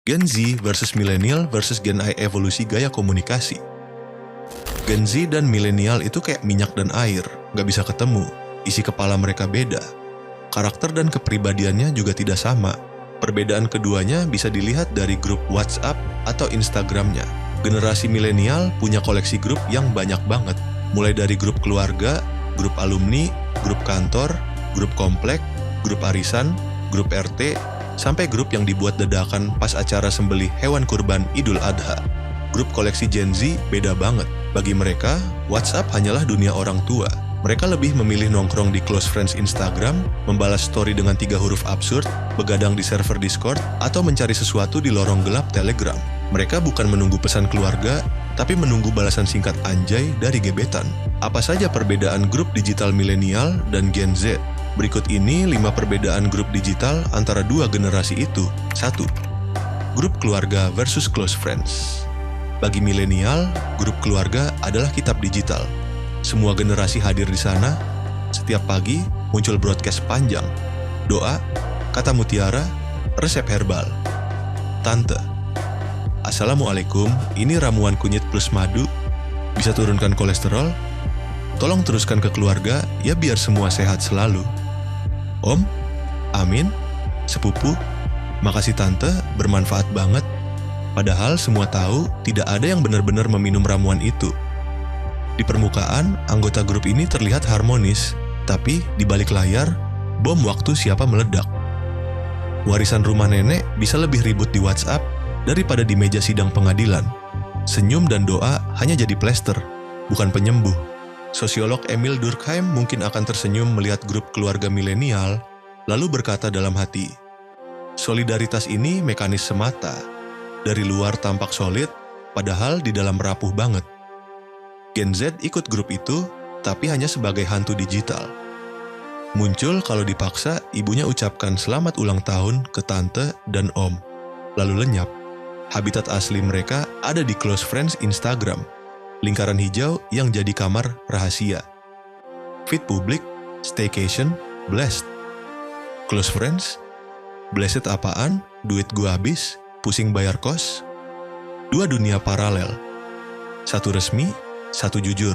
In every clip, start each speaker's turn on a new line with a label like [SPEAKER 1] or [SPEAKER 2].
[SPEAKER 1] Gen Z versus Millennial versus Gen I evolusi gaya komunikasi. Gen Z dan Millennial itu kayak minyak dan air, nggak bisa ketemu. Isi kepala mereka beda. Karakter dan kepribadiannya juga tidak sama. Perbedaan keduanya bisa dilihat dari grup WhatsApp atau Instagramnya. Generasi Millennial punya koleksi grup yang banyak banget. Mulai dari grup keluarga, grup alumni, grup kantor, grup komplek, grup arisan, grup RT, sampai grup yang dibuat dadakan pas acara sembelih hewan kurban Idul Adha. Grup koleksi Gen Z beda banget. Bagi mereka, WhatsApp hanyalah dunia orang tua. Mereka lebih memilih nongkrong di close friends Instagram, membalas story dengan 3 huruf absurd, begadang di server Discord, atau mencari sesuatu di lorong gelap Telegram. Mereka bukan menunggu pesan keluarga, tapi menunggu balasan singkat anjay dari gebetan. Apa saja perbedaan grup digital milenial dan Gen Z? Berikut ini 5 perbedaan grup digital antara dua generasi itu. 1. Grup keluarga versus close friends. Bagi milenial, grup keluarga adalah kitab digital. Semua generasi hadir di sana. Setiap pagi muncul broadcast panjang. Doa, kata mutiara, resep herbal. Tante, Assalamualaikum, ini ramuan kunyit plus madu. Bisa turunkan kolesterol? Tolong teruskan ke keluarga, ya biar semua sehat selalu. Om, amin, sepupu, makasih tante, bermanfaat banget. Padahal semua tahu tidak ada yang benar-benar meminum ramuan itu. Di permukaan, anggota grup ini terlihat harmonis, tapi di balik layar, bom waktu siapa meledak. Warisan rumah nenek bisa lebih ribut di WhatsApp daripada di meja sidang pengadilan. Senyum dan doa hanya jadi plester, bukan penyembuh. Sosiolog Emil Durkheim mungkin akan tersenyum melihat grup keluarga milenial, lalu berkata dalam hati, solidaritas ini mekanis semata. Dari luar tampak solid, padahal di dalam rapuh banget. Gen Z ikut grup itu, tapi hanya sebagai hantu digital. Muncul kalau dipaksa, ibunya ucapkan selamat ulang tahun ke tante dan om, lalu lenyap. Habitat asli mereka ada di close friends Instagram, lingkaran hijau yang jadi kamar rahasia. Feed publik, staycation, blessed. Close friends, blessed apaan, duit gua habis, pusing bayar kos. Dua dunia paralel, satu resmi, satu jujur.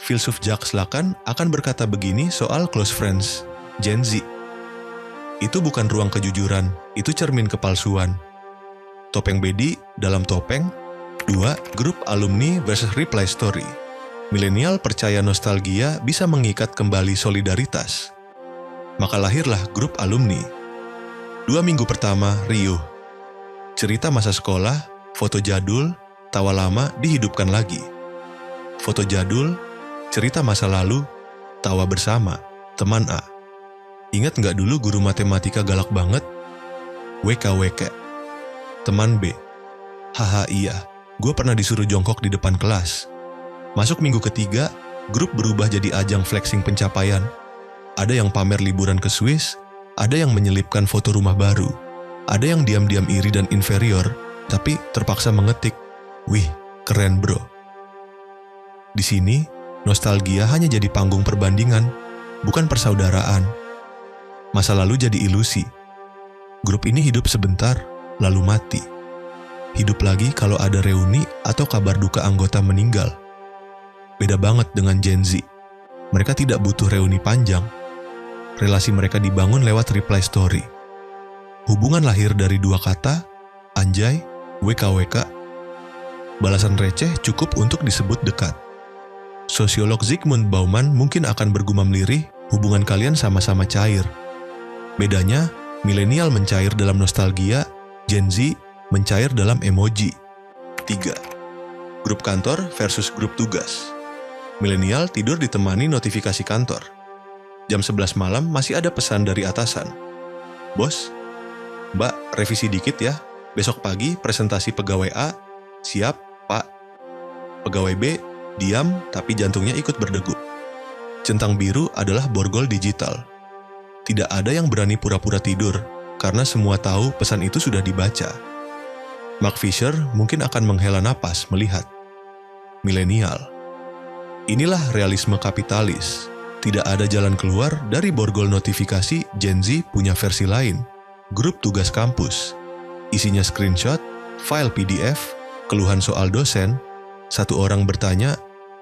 [SPEAKER 1] Filsuf Jacques Lacan akan berkata begini soal close friends Gen Z. Itu bukan ruang kejujuran, itu cermin kepalsuan. Topeng Bedi dalam topeng. 2. Grup alumni versus reply story. Milenial percaya nostalgia bisa mengikat kembali solidaritas. Maka lahirlah grup alumni. 2 minggu pertama riuh. Cerita masa sekolah, foto jadul, tawa lama dihidupkan lagi. Foto jadul, cerita masa lalu, tawa bersama, teman A. Ingat nggak dulu guru matematika galak banget? WKWK. Teman B. Haha iya, gue pernah disuruh jongkok di depan kelas. Masuk minggu ketiga, grup berubah jadi ajang flexing pencapaian. Ada yang pamer liburan ke Swiss, ada yang menyelipkan foto rumah baru, ada yang diam-diam iri dan inferior, tapi terpaksa mengetik, wih, keren bro. Di sini, nostalgia hanya jadi panggung perbandingan, bukan persaudaraan. Masa lalu jadi ilusi. Grup ini hidup sebentar, lalu mati. Hidup lagi kalau ada reuni atau kabar duka anggota meninggal. Beda banget dengan Gen Z. Mereka tidak butuh reuni panjang. Relasi mereka dibangun lewat reply story. Hubungan lahir dari 2 kata, anjay, WKWK. Balasan receh cukup untuk disebut dekat. Sosiolog Zygmunt Bauman mungkin akan bergumam lirih, hubungan kalian sama-sama cair. Bedanya, milenial mencair dalam nostalgia, Gen Z mencair dalam emoji. 3. Grup kantor versus grup tugas. Milenial tidur ditemani notifikasi kantor. Jam 11 malam masih ada pesan dari atasan. Bos, Mbak, revisi dikit ya. Besok pagi presentasi pegawai A. Siap, Pak. Pegawai B, diam tapi jantungnya ikut berdegup. Centang biru adalah borgol digital. Tidak ada yang berani pura-pura tidur, karena semua tahu pesan itu sudah dibaca. Mark Fisher mungkin akan menghela napas melihat. Milenial. Inilah realisme kapitalis. Tidak ada jalan keluar dari borgol notifikasi. Gen Z punya versi lain. Grup tugas kampus. Isinya screenshot, file PDF, keluhan soal dosen. Satu orang bertanya,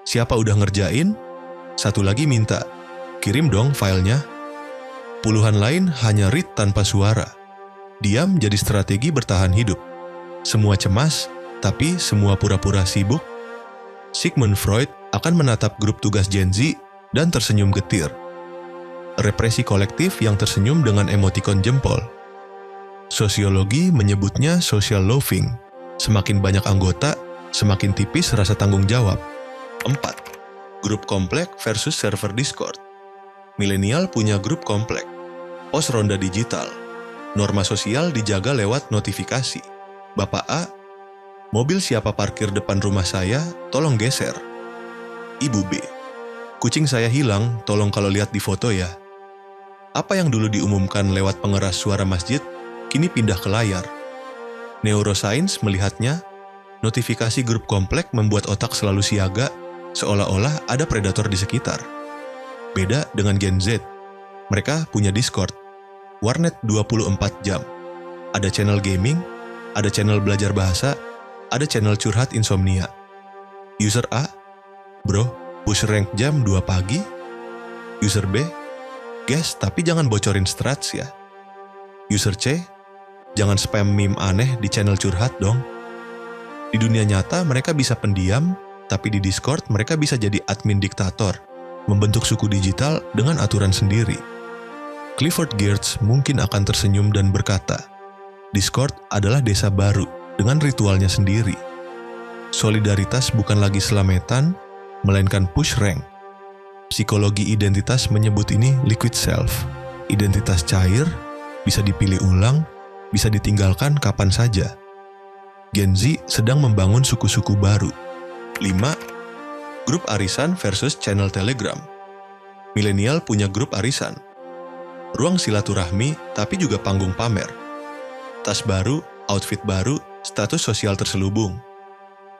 [SPEAKER 1] siapa udah ngerjain? Satu lagi minta, kirim dong filenya. Puluhan lain hanya read tanpa suara. Diam jadi strategi bertahan hidup. Semua cemas, tapi semua pura-pura sibuk. Sigmund Freud akan menatap grup tugas Gen Z dan tersenyum getir. Represi kolektif yang tersenyum dengan emotikon jempol. Sosiologi menyebutnya social loafing. Semakin banyak anggota, semakin tipis rasa tanggung jawab. 4. Grup komplek versus server Discord. Milenial punya grup komplek. Pos ronda digital. Norma sosial dijaga lewat notifikasi. Bapak A, mobil siapa parkir depan rumah saya, tolong geser. Ibu B, kucing saya hilang, tolong kalau lihat di foto ya. Apa yang dulu diumumkan lewat pengeras suara masjid, kini pindah ke layar. Neuroscience melihatnya, notifikasi grup komplek membuat otak selalu siaga, seolah-olah ada predator di sekitar. Beda dengan Gen Z, mereka punya Discord, warnet 24 jam. Ada channel gaming, ada channel belajar bahasa, ada channel curhat insomnia. User A, bro, push rank jam 2 pagi. User B, guys tapi jangan bocorin strats ya. User C, jangan spam meme aneh di channel curhat dong. Di dunia nyata mereka bisa pendiam, tapi di Discord mereka bisa jadi admin diktator, membentuk suku digital dengan aturan sendiri. Clifford Geertz mungkin akan tersenyum dan berkata, Discord adalah desa baru dengan ritualnya sendiri. Solidaritas bukan lagi selametan, melainkan push rank. Psikologi identitas menyebut ini liquid self. Identitas cair, bisa dipilih ulang, bisa ditinggalkan kapan saja. Gen Z sedang membangun suku-suku baru. 5. Grup arisan versus channel Telegram. Milenial punya grup arisan. Ruang silaturahmi, tapi juga panggung pamer. Tas baru, outfit baru, status sosial terselubung.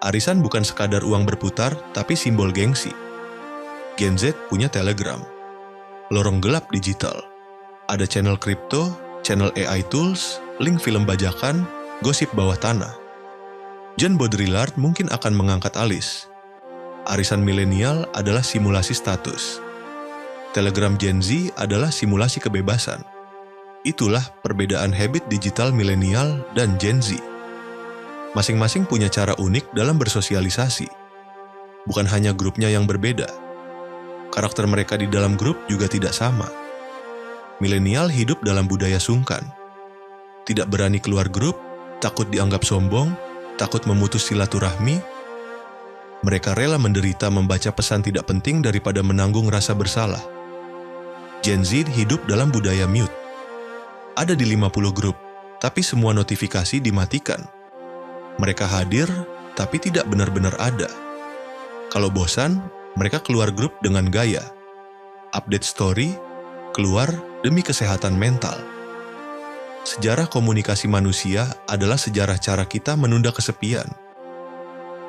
[SPEAKER 1] Arisan bukan sekadar uang berputar, tapi simbol gengsi. Gen Z punya Telegram. Lorong gelap digital. Ada channel kripto, channel AI tools, link film bajakan, gosip bawah tanah. John Baudrillard mungkin akan mengangkat alis. Arisan milenial adalah simulasi status. Telegram Gen Z adalah simulasi kebebasan. Itulah perbedaan habit digital milenial dan Gen Z. Masing-masing punya cara unik dalam bersosialisasi. Bukan hanya grupnya yang berbeda. Karakter mereka di dalam grup juga tidak sama. Milenial hidup dalam budaya sungkan. Tidak berani keluar grup, takut dianggap sombong, takut memutus silaturahmi. Mereka rela menderita membaca pesan tidak penting daripada menanggung rasa bersalah. Gen Z hidup dalam budaya mute. Ada di 50 grup, tapi semua notifikasi dimatikan. Mereka hadir, tapi tidak benar-benar ada. Kalau bosan, mereka keluar grup dengan gaya. Update story, keluar demi kesehatan mental. Sejarah komunikasi manusia adalah sejarah cara kita menunda kesepian.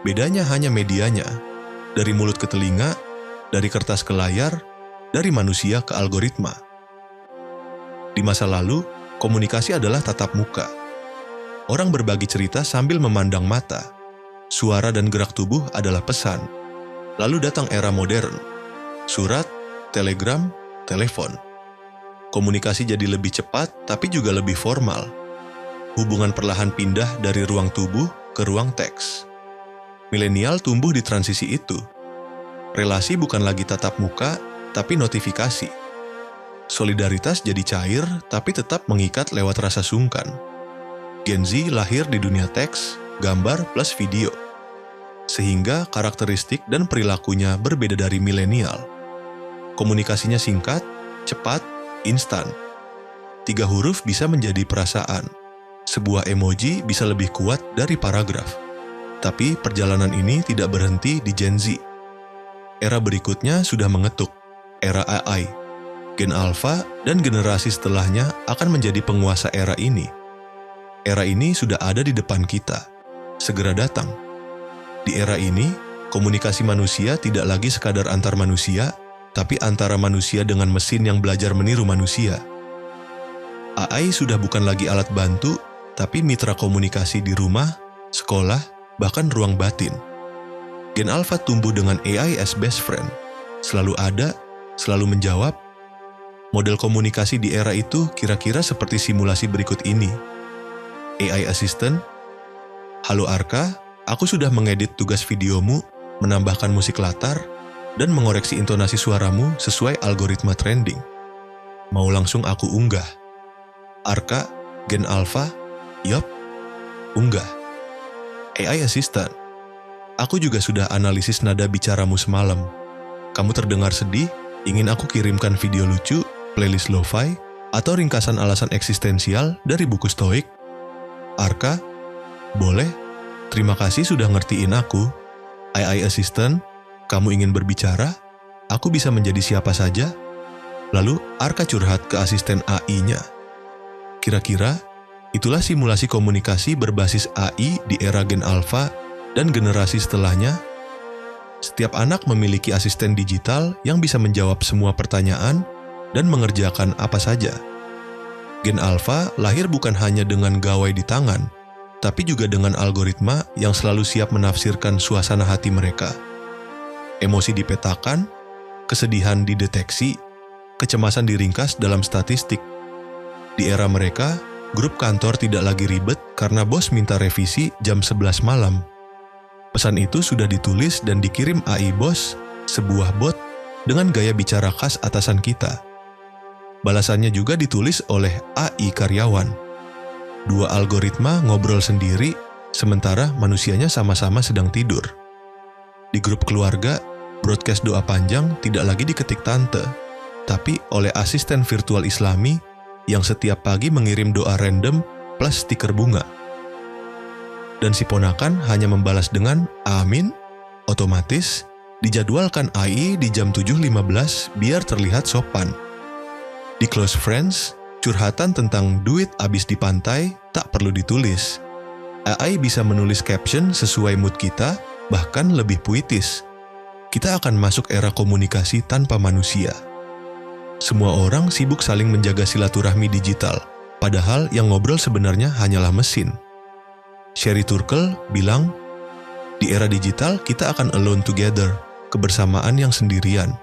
[SPEAKER 1] Bedanya hanya medianya, dari mulut ke telinga, dari kertas ke layar, dari manusia ke algoritma. Di masa lalu, komunikasi adalah tatap muka. Orang berbagi cerita sambil memandang mata. Suara dan gerak tubuh adalah pesan. Lalu datang era modern. Surat, telegram, telepon. Komunikasi jadi lebih cepat, tapi juga lebih formal. Hubungan perlahan pindah dari ruang tubuh ke ruang teks. Milenial tumbuh di transisi itu. Relasi bukan lagi tatap muka, tapi notifikasi. Solidaritas jadi cair, tapi tetap mengikat lewat rasa sungkan. Gen Z lahir di dunia teks, gambar plus video. Sehingga karakteristik dan perilakunya berbeda dari milenial. Komunikasinya singkat, cepat, instan. 3 huruf bisa menjadi perasaan. Sebuah emoji bisa lebih kuat dari paragraf. Tapi perjalanan ini tidak berhenti di Gen Z. Era berikutnya sudah mengetuk, era AI. Gen Alpha dan generasi setelahnya akan menjadi penguasa era ini. Era ini sudah ada di depan kita, segera datang. Di era ini, komunikasi manusia tidak lagi sekadar antar manusia, tapi antara manusia dengan mesin yang belajar meniru manusia. AI sudah bukan lagi alat bantu, tapi mitra komunikasi di rumah, sekolah, bahkan ruang batin. Gen Alpha tumbuh dengan AI as best friend. Selalu ada, selalu menjawab. Model komunikasi di era itu kira-kira seperti simulasi berikut ini. AI Assistant, "Halo Arka, aku sudah mengedit tugas videomu, menambahkan musik latar, dan mengoreksi intonasi suaramu sesuai algoritma trending. Mau langsung aku unggah?" Arka, Gen Alpha, "Yup, unggah." AI Assistant, "Aku juga sudah analisis nada bicaramu semalam. Kamu terdengar sedih, ingin aku kirimkan video lucu, playlist lo-fi, atau ringkasan alasan eksistensial dari buku Stoik?" Arka, "Boleh, terima kasih sudah ngertiin aku." AI Assistant, "Kamu ingin berbicara? Aku bisa menjadi siapa saja?" Lalu Arka curhat ke asisten AI-nya. Kira-kira, itulah simulasi komunikasi berbasis AI di era Gen Alpha dan generasi setelahnya. Setiap anak memiliki asisten digital yang bisa menjawab semua pertanyaan dan mengerjakan apa saja. Gen Alpha lahir bukan hanya dengan gawai di tangan, tapi juga dengan algoritma yang selalu siap menafsirkan suasana hati mereka. Emosi dipetakan, kesedihan dideteksi, kecemasan diringkas dalam statistik. Di era mereka, grup kantor tidak lagi ribet karena bos minta revisi jam 11 malam. Pesan itu sudah ditulis dan dikirim AI bos, sebuah bot, dengan gaya bicara khas atasan kita. Balasannya juga ditulis oleh AI karyawan. Dua algoritma ngobrol sendiri, sementara manusianya sama-sama sedang tidur. Di grup keluarga, broadcast doa panjang tidak lagi diketik tante, tapi oleh asisten virtual Islami yang setiap pagi mengirim doa random plus stiker bunga. Dan si ponakan hanya membalas dengan "Amin", otomatis dijadwalkan AI di jam 7.15 biar terlihat sopan. Di close friends, curhatan tentang duit abis di pantai tak perlu ditulis. AI bisa menulis caption sesuai mood kita, bahkan lebih puitis. Kita akan masuk era komunikasi tanpa manusia. Semua orang sibuk saling menjaga silaturahmi digital, padahal yang ngobrol sebenarnya hanyalah mesin. Sherry Turkle bilang, "Di era digital kita akan alone together, kebersamaan yang sendirian.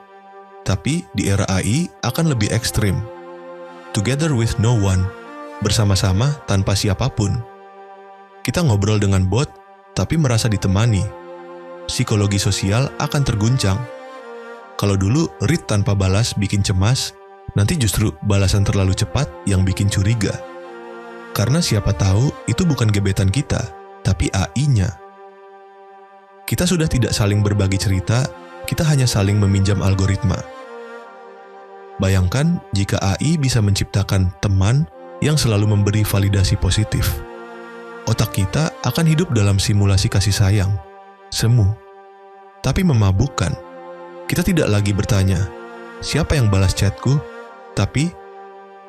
[SPEAKER 1] Tapi di era AI akan lebih ekstrim. Together with no one, bersama-sama tanpa siapapun." Kita ngobrol dengan bot, tapi merasa ditemani. Psikologi sosial akan terguncang. Kalau dulu read tanpa balas bikin cemas, nanti justru balasan terlalu cepat yang bikin curiga. Karena siapa tahu itu bukan gebetan kita, tapi AI-nya. Kita sudah tidak saling berbagi cerita, kita hanya saling meminjam algoritma. Bayangkan jika AI bisa menciptakan teman yang selalu memberi validasi positif. Otak kita akan hidup dalam simulasi kasih sayang, semu, tapi memabukkan. Kita tidak lagi bertanya, "Siapa yang balas chatku?" Tapi,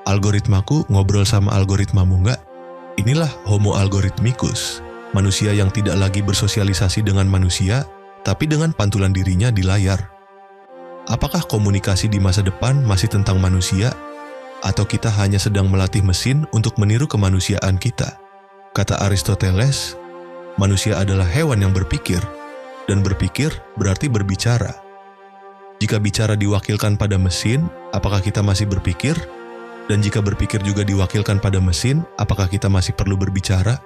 [SPEAKER 1] "Algoritmaku ngobrol sama algoritmamu nggak?" Inilah Homo algorithmicus, manusia yang tidak lagi bersosialisasi dengan manusia, tapi dengan pantulan dirinya di layar. Apakah komunikasi di masa depan masih tentang manusia? Atau kita hanya sedang melatih mesin untuk meniru kemanusiaan kita? Kata Aristoteles, manusia adalah hewan yang berpikir, dan berpikir berarti berbicara. Jika bicara diwakilkan pada mesin, apakah kita masih berpikir? Dan jika berpikir juga diwakilkan pada mesin, apakah kita masih perlu berbicara?